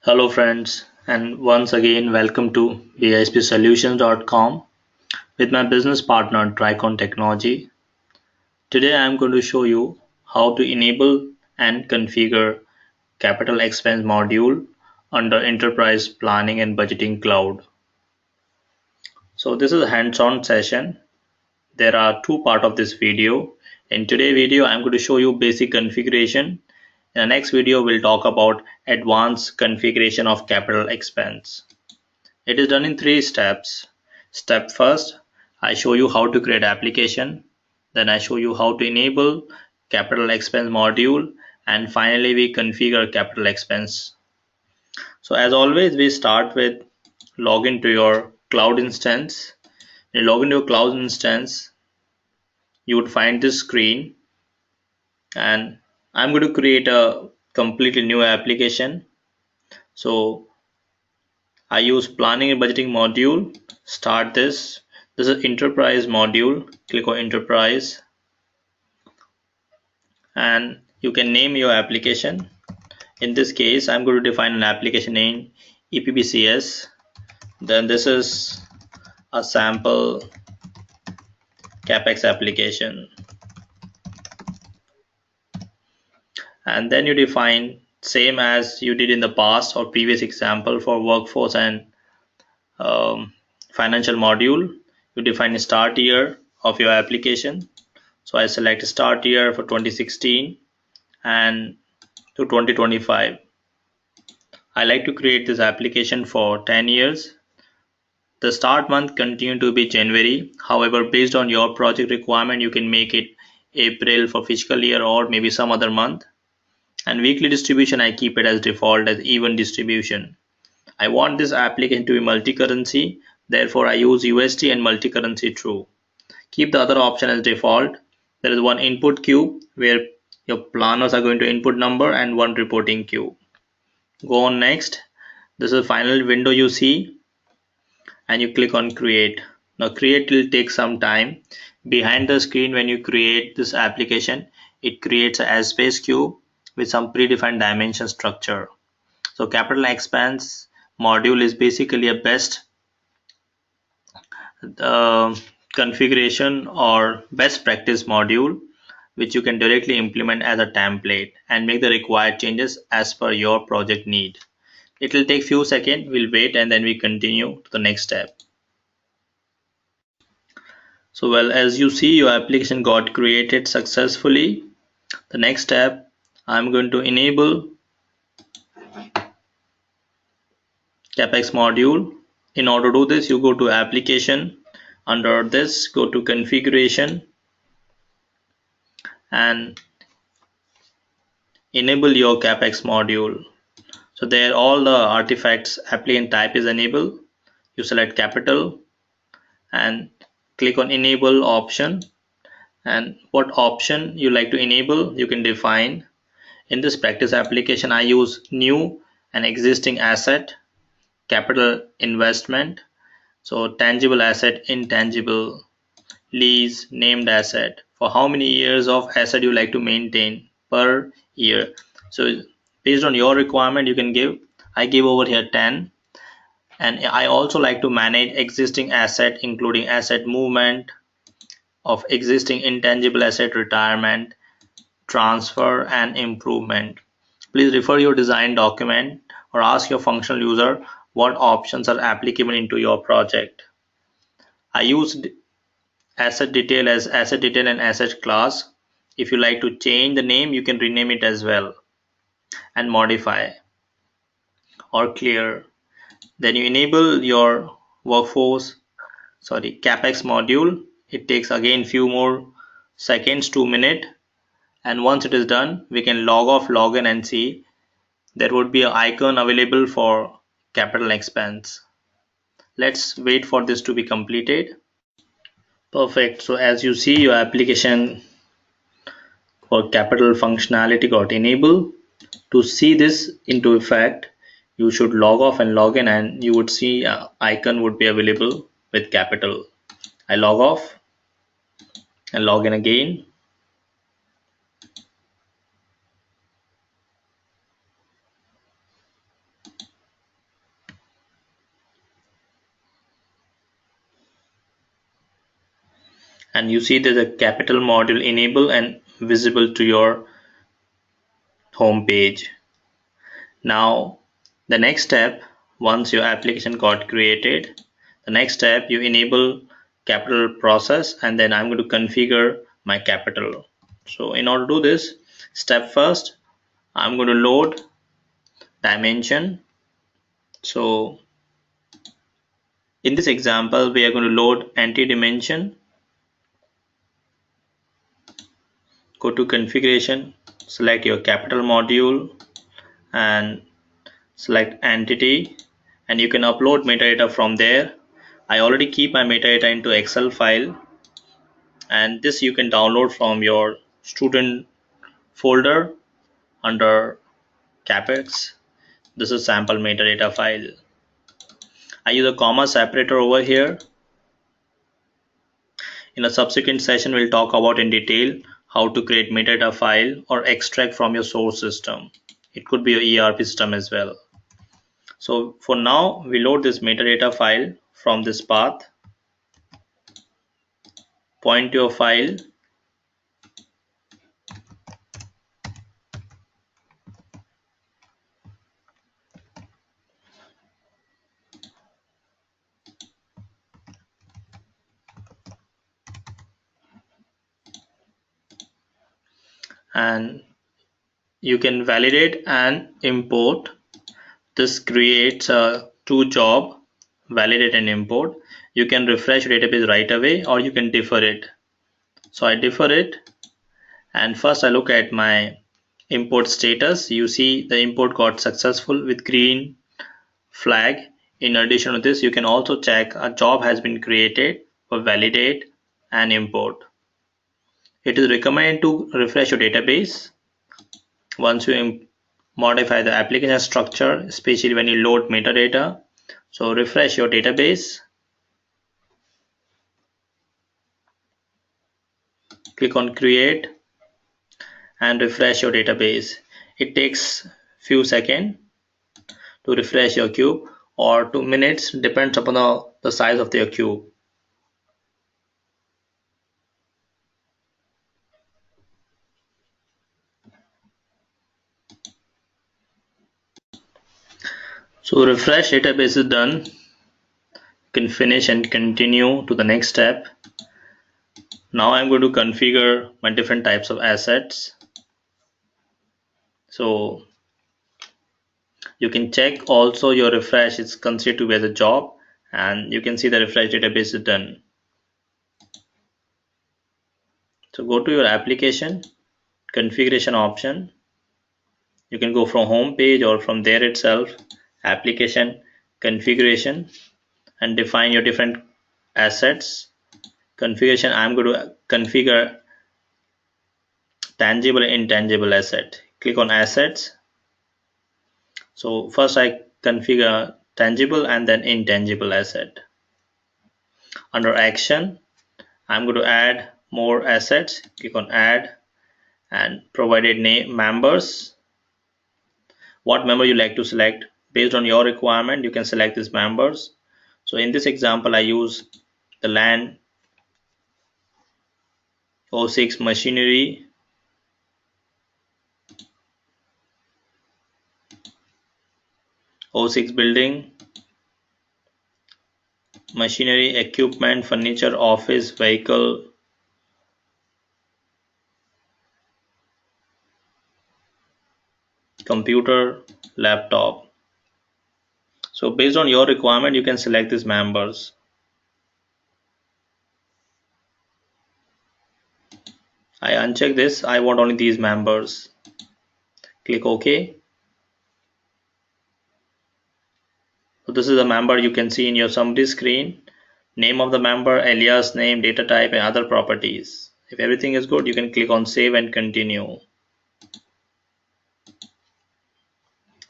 Hello friends, and once again welcome to EPBCSolutions.com with my business partner Tricon Technology. Today I am going to show you how to enable and configure capital expense module under Enterprise Planning and Budgeting Cloud. So this is a hands-on session. There are two parts of this video. In today's video I am going to show you basic configuration. In the next video we'll talk about advanced configuration of capital expense. It is done in three steps. Step first, I show you how to create application. Then I show you how to enable capital expense module. And finally, we configure capital expense. So as always, we start with login to your cloud instance. When you log into your cloud instance, you would find this screen. And I'm going to create a completely new application. So I use planning and budgeting module. Start this. This is enterprise module. Click on enterprise and you can name your application. In this case, I'm going to define an application name EPBCS. Then this is a sample capex application. And then you define same as you did in the past or previous example for workforce and financial module. You define a start year of your application. So I select start year for 2016 and to 2025. I like to create this application for 10 years. The start month continue to be January. However, based on your project requirement, you can make it April for fiscal year or maybe some other month. And weekly distribution, I keep it as default as even distribution. I want this application to be multi-currency. Therefore, I use USD and multi-currency true. Keep the other option as default. There is one input queue where your planners are going to input number and one reporting queue. Go on next. This is the final window you see and you click on create. Now create will take some time. Behind the screen when you create this application, it creates a space queue with some predefined dimension structure. So capital expense module is basically a best configuration or best practice module which you can directly implement as a template and make the required changes as per your project need. It will take few seconds, we'll wait and then we continue to the next step. So well, as you see, your application got created successfully. The next step, I'm going to enable capex module. In order to do this, you go to application. Under this, go to configuration and enable your capex module. So there all the artifacts applicant type is enabled. You select capital and click on enable option, and what option you like to enable you can define. In this practice application I use new and existing asset, capital investment, so tangible asset, intangible, lease, named asset, for how many years of asset you like to maintain per year. So based on your requirement you can give. I give over here 10. And I also like to manage existing asset including asset movement of existing intangible asset, retirement, transfer and improvement. Please refer your design document or ask your functional user what options are applicable into your project. I use asset detail as asset detail and asset class. If you like to change the name you can rename it as well and modify or clear. Then you enable your capex module. It takes again few more seconds, 2 minutes, and once it is done we can log off, log in and see there would be an icon available for capital expense. Let's wait for this to be completed. Perfect. So as you see, your application for capital functionality got enabled. To see this into effect, you should log off and log in and you would see an icon would be available with capital. I log off and log in again. and you see there's a capital module enable and visible to your home page. Now the next step, once your application got created, the next step you enable capital process, and then I'm going to configure my capital. So in order to do this, step first, I'm going to load dimension. So in this example we are going to load anti-dimension. Go to configuration, select your capital module and select entity, and you can upload metadata from there. I already keep my metadata into Excel file, and this you can download from your student folder under capex. This is sample metadata file. I use a comma separator over here. In a subsequent session we'll talk about in detail how to create metadata file or extract from your source system. It could be your ERP system as well. So for now we load this metadata file from this path, point to your file, and you can validate and import. This creates a two job, validate and import. You can refresh your database right away or you can defer it. So I defer it, and first I look at my import status. You see the import got successful with green flag. In addition to this, you can also check a job has been created for validate and import. It is recommended to refresh your database once you modify the application structure, especially when you load metadata. So refresh your database, click on create and refresh your database. It takes few seconds to refresh your cube, or 2 minutes, depends upon the size of your cube. So refresh database is done. You can finish and continue to the next step. Now I'm going to configure my different types of assets. So you can check also your refresh is considered to be as a job, and you can see the refresh database is done. So go to your application configuration option. You can go from home page or from there itself, application configuration, and define your different assets. Configuration, I'm going to configure tangible and intangible asset. Click on assets. So first I configure tangible and then intangible asset. Under action, I'm going to add more assets. Click on add and provided name members. What member you like to select based on your requirement, you can select these members. So in this example I use the land O6 machinery, O6 building, machinery, equipment, furniture, office, vehicle, computer, laptop. So based on your requirement you can select these members. I uncheck this, I want only these members. Click OK. So this is a member you can see in your summary screen. Name of the member, alias name, data type and other properties. If everything is good, you can click on save and continue.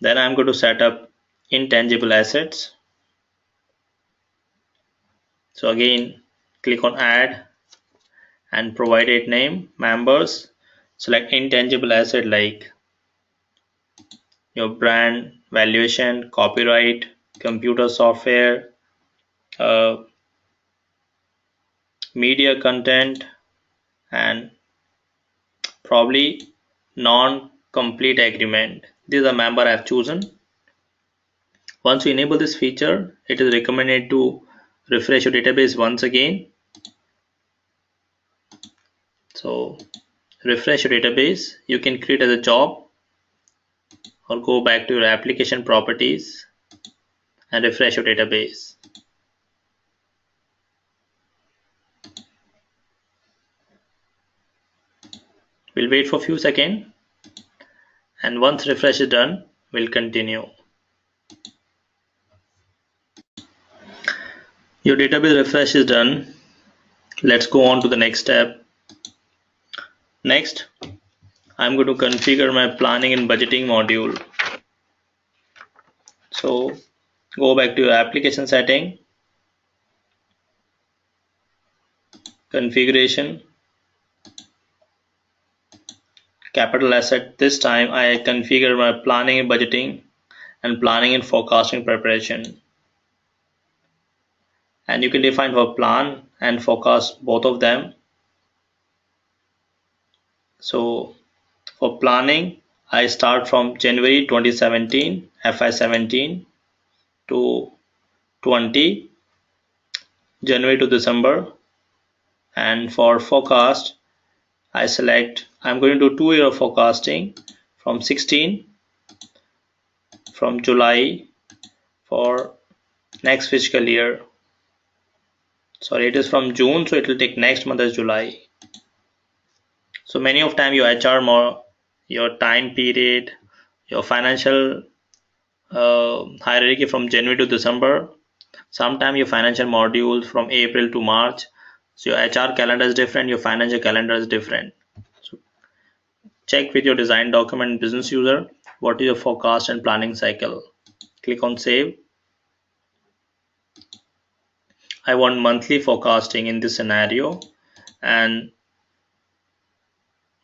Then I'm going to set up intangible assets. So again, click on add and provided name, members, select intangible asset like your brand, valuation, copyright, computer software, uh, media content, and probably non-complete agreement. This is the member I have chosen. Once you enable this feature, it is recommended to refresh your database once again. So refresh your database. You can create as a job or go back to your application properties and refresh your database. We'll wait for a few seconds, and once refresh is done, we'll continue. Your database refresh is done. Let's go on to the next step. Next, I'm going to configure my planning and budgeting module. So go back to your application setting, configuration, capital asset. This time I configure my planning and budgeting and planning and forecasting preparation. And you can define for plan and forecast both of them. So for planning, I start from January 2017, FY17 to 20, January to December. And for forecast, I'm going to do 2 year of forecasting from 16 from July for next fiscal year. Sorry, it is from June, so it will take next month as July. So many of time your HR more, your time period, your financial hierarchy from January to December. Sometime your financial modules from April to March. So your HR calendar is different, your financial calendar is different. So check with your design document business user what is your forecast and planning cycle. Click on save. I want monthly forecasting in this scenario, and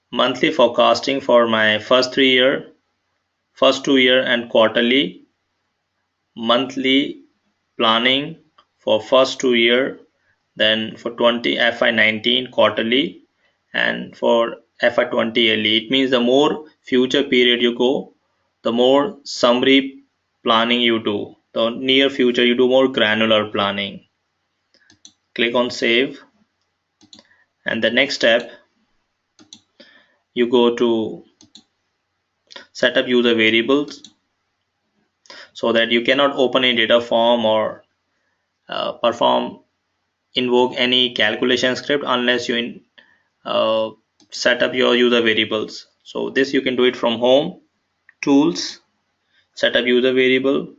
monthly forecasting for my first 2 year, and quarterly, monthly planning for first 2 year, then for 20 FY19 quarterly, and for FY20 yearly. It means the more future period you go, the more summary planning you do. The near future you do more granular planning. Click on save, and the next step you go to set up user variables so that you cannot open a data form or invoke any calculation script unless you uh, set up your user variables. So this you can do it from home, tools, set up user variable,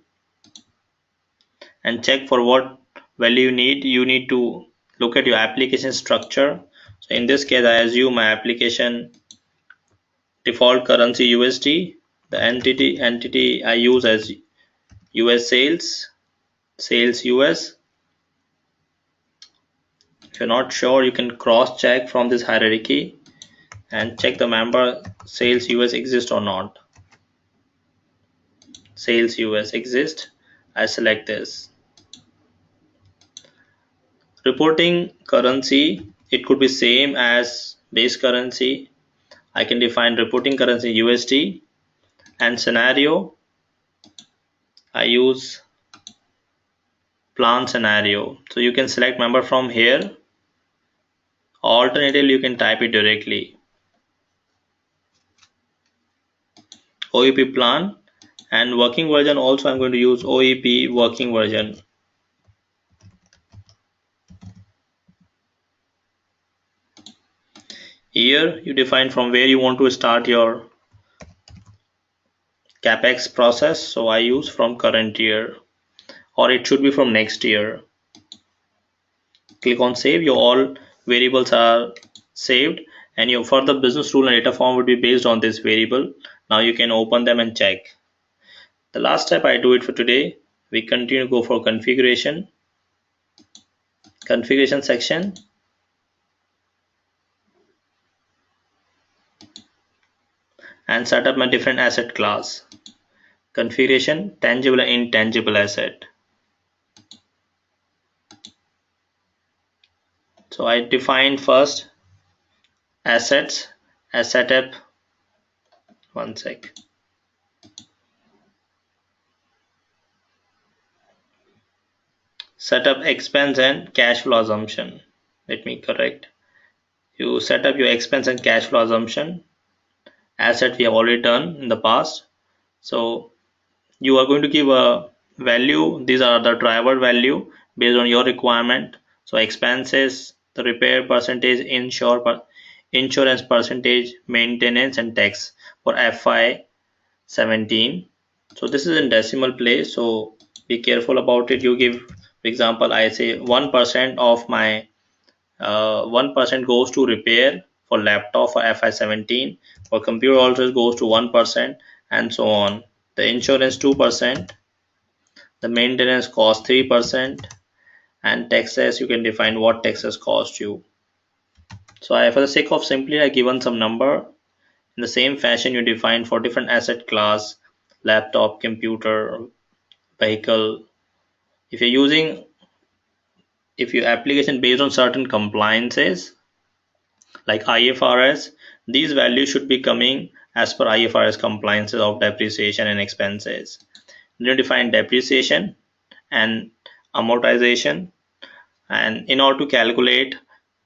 and check for what value you need to look at your application structure. So in this case I assume my application default currency USD. The entity I use as US sales US. If you're not sure, you can cross check from this hierarchy and check the member sales US exist or not. Sales US exist. I select this. Reporting currency, it could be same as base currency. I can define reporting currency USD, and scenario I use plan scenario. So you can select member from here. Alternatively, you can type it directly. OEP plan, and working version also I'm going to use OEP working version. Here you define from where you want to start your capex process. So I use from current year, or it should be from next year. Click on save. Your all variables are saved, and your further business rule and data form would be based on this variable. Now you can open them and check. The last step I do it for today. We continue to go for configuration section, and set up my different asset class. Configuration, tangible and intangible asset. So I define first assets as setup. One sec. Setup expense and cash flow assumption. Let me correct. You set up your expense and cash flow assumption. Asset we have already done in the past. So you are going to give a value. These are the driver value based on your requirement. So expenses, the repair percentage, insurance percentage, maintenance and tax for FY 17. So this is in decimal place, so be careful about it. You give, for example, I say 1% of my 1% goes to repair for laptop for FI 17. For computer also it goes to 1% and so on. The insurance 2%, the maintenance cost 3%, and taxes you can define what taxes cost you. So for the sake of simply I given some number. In the same fashion you define for different asset class, laptop, computer, vehicle. If you're using, if your application based on certain compliances like IFRS, these values should be coming as per IFRS compliances of depreciation and expenses. Then you define depreciation and amortization, and in order to calculate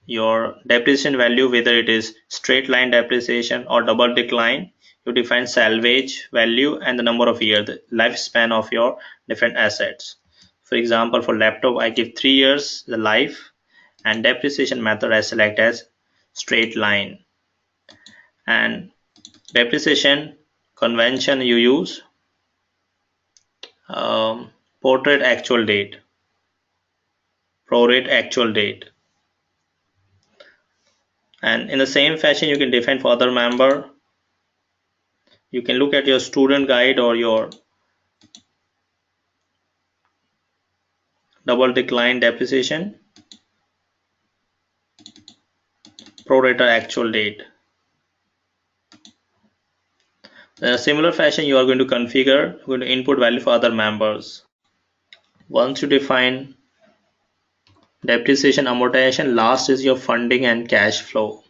your depreciation value, whether it is straight line depreciation or double decline, you define salvage value and the number of years, the lifespan of your different assets. For example, for laptop I give 3 years the life, and depreciation method I select as straight line, and depreciation convention you use portrait actual date, prorate actual date. And in the same fashion you can define for other member. You can look at your student guide or your double decline depreciation, prorata actual date. In a similar fashion you are going to configure, going to input value for other members. Once you define depreciation, amortization, last is your funding and cash flow,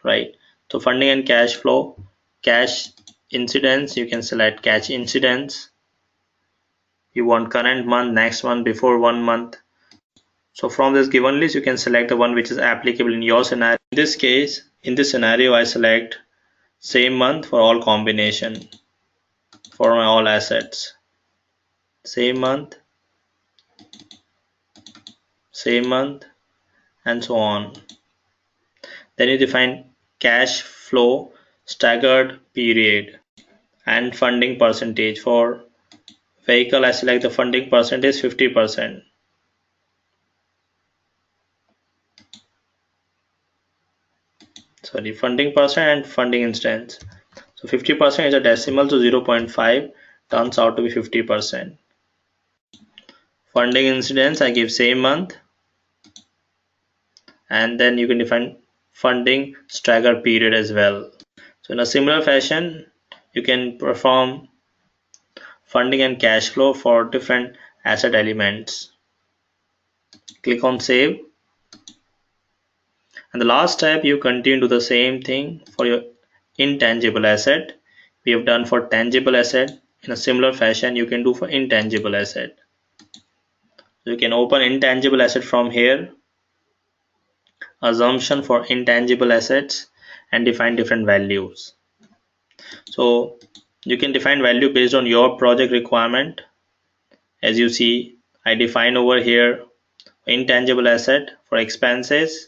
right? So funding and cash flow, cash incidents, you can select cash incidents. You want current month, next month, before 1 month. So from this given list you can select the one which is applicable in your scenario. In this case, in this scenario I select same month for all combination for my all assets. Same month, and so on. Then you define cash flow staggered period and funding percentage. For vehicle I select the funding percentage 50%. Sorry, funding percent and funding instance. So 50% is a decimal, so 0.5 turns out to be 50%. Funding incidence I give same month, and then you can define funding stagger period as well. So in a similar fashion you can perform funding and cash flow for different asset elements. Click on save, and the last step you continue to do the same thing for your intangible asset. We have done for tangible asset. In a similar fashion you can do for intangible asset. So you can open intangible asset from here, assumption for intangible assets, and define different values. So you can define value based on your project requirement. As you see, I define over here intangible asset. For expenses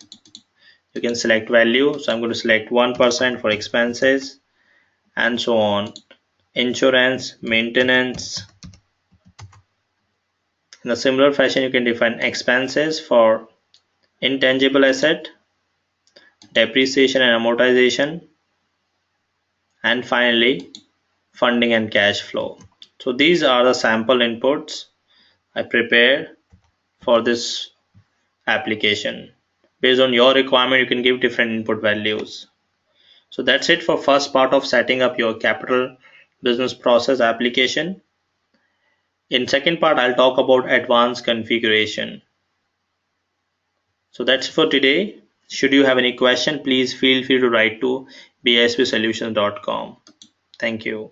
you can select value, so I'm going to select 1% for expenses and so on. Insurance, maintenance. In a similar fashion you can define expenses for intangible asset, depreciation and amortization, and finally funding and cash flow. So these are the sample inputs I prepared for this application. Based on your requirement you can give different input values. So that's it for first part of setting up your capital business process application. In second part I'll talk about advanced configuration. So that's for today. Should you have any question, please feel free to write to bispsolutions.com. Thank you.